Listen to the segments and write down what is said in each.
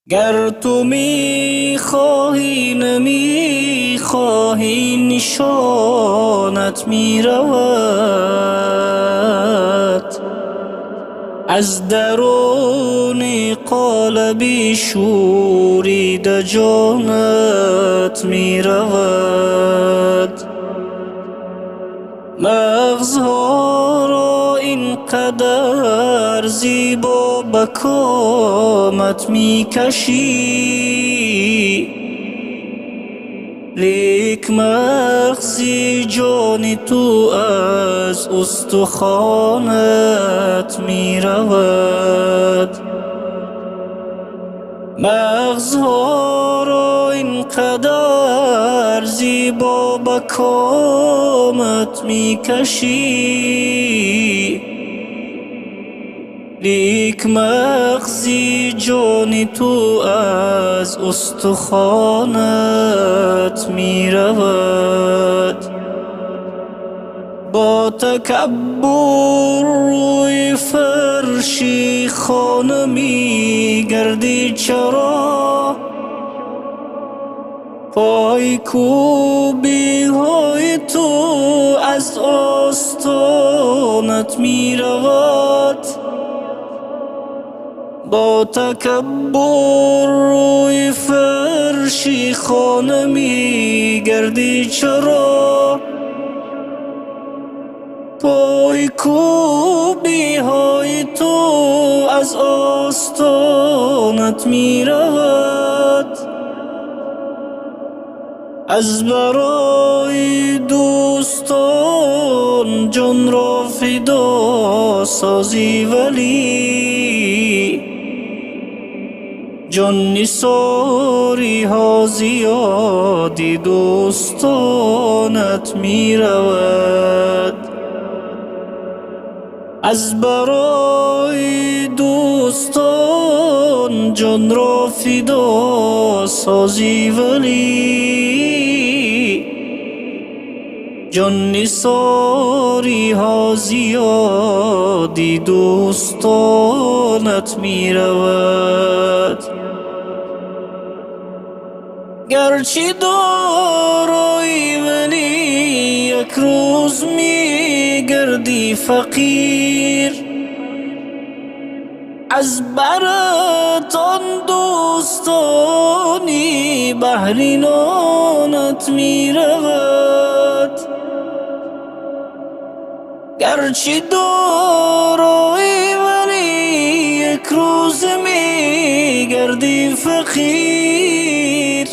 گر تو می خواهی نمی خواهی نشانت می رود از درون قالبی شورید جانت می رود مغزها را اینقدر زیبا به کامت می کشی لیک مغزی جان تو از استخوانت می رود مغزها را اینقدر زیبا به کامت می کشی لیک مغزی جان تو از استخوانت می رود با تکبر روی فرشی خانه می گردی چرا پای کوبی های تو از آستانت می رود با تکبر روی فرشی خانه می گردی چرا پای کوبی های تو از آستانت می رود از برای دوستان جان را فدا سازی ولی جان نثاری ها زیادی دوستانت می رود از برای دوستان جان را فدا سازی ولی جان نثاری ها زیادی دوستانت می رود گرچه دارایی ولی یک روز می گردی فقیر از برت آن دوستانی بهر نانت می رود گرچه دارایی ولی یک روز می گردی فقیر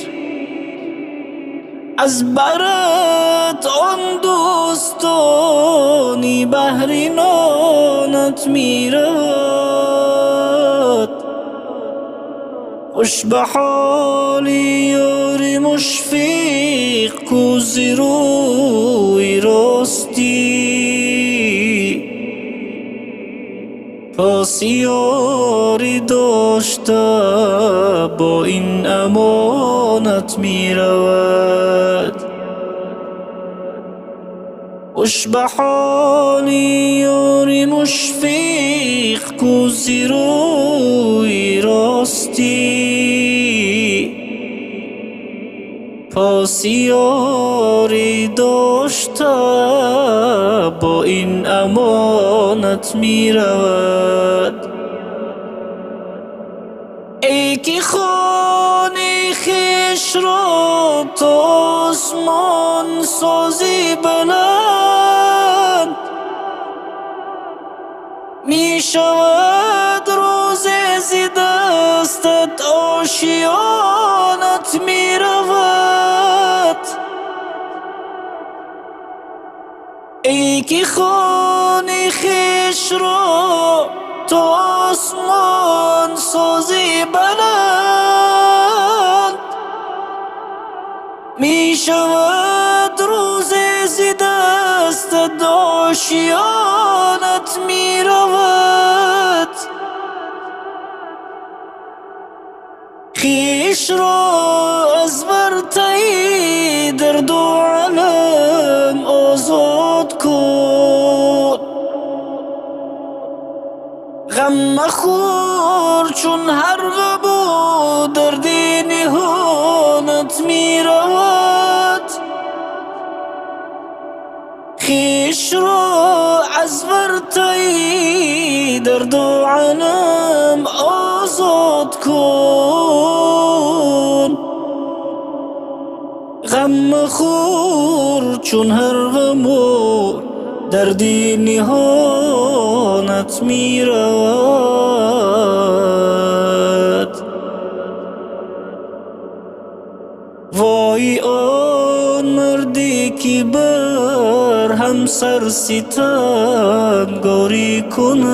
از برت آن دوستانی بهر نانت می رود خوش به حالی یار مشفق کو ز روی راستی پاسیاری داشته با این امانت می رود خوش به حالی یار مشفق کو ز روی راستی پاسیاری داشته با این امانت می رود ای که خانه خویش را تا آسمان سازی بلند می شود روز ز دستت آشیانت می رود ای که خانه خویش را تا آسمان سازی بلند می شود روز ز دستت آشیانت می رود خویش را از ورطه درد و علم آزاد کن غم مخور چون حرقه بود می رود. خویش را از ورطه درد و علم آزاد کن. غم خور چون هر غم و دردی نهانت می رود. وای آن مردی که بر همسر ستمگاری کند،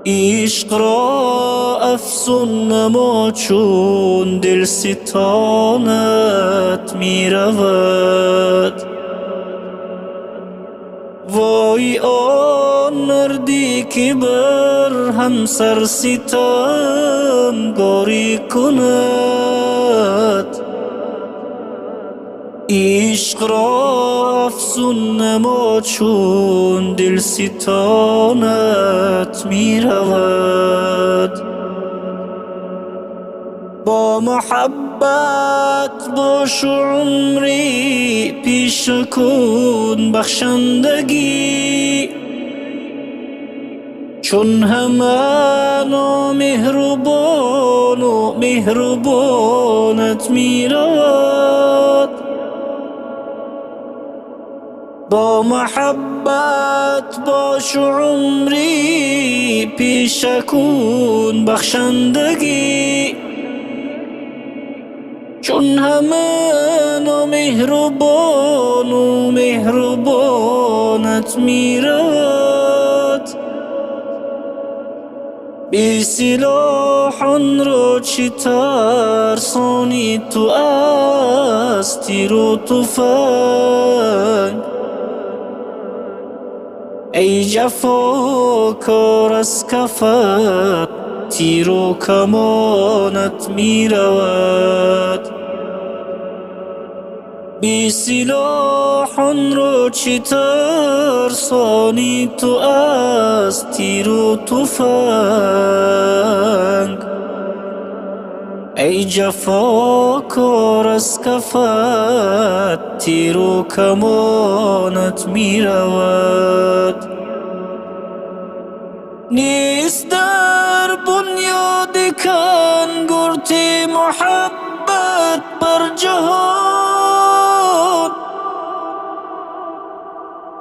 عشق را افسون نما چون دل ستانت می رود. وای آن مردی که بر همسر ستمگاری کند، عشق را افسون نما چون دل ستانت می رود. با محبت باش و عمری پیش کن بخشندگی، چون همه نامهربان و مهربانت می رود. با محبت باش و عمری پیش کن بخشندگی، چون همه نامهربان و مهربانت می رود. بی سلاح آن را چه ترسانی تو از تیر و تفنگ، ای جفاکار از کفت تیر و کمانت می رود. بی سلاح آن را چه ترسانی تو از تیر و تفنگ، ای جفاکار از کفت تیر و کمانت می رود. نیست در بنیاد کنگرت محبت بر جهان،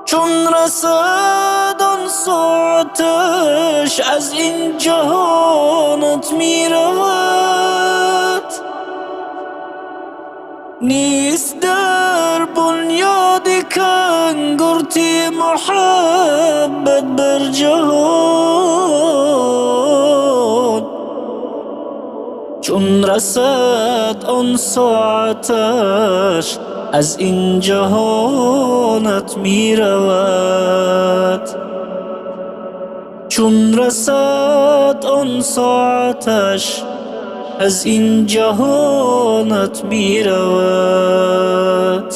چون رسد آن ساعتش از این جهانت می رود. نیست در بنیاد کنگرت محبت بر جهان، چون رسد آن ساعتش از این جهانت می رود. چون رسد آن ساعتش از این جهانت می رود.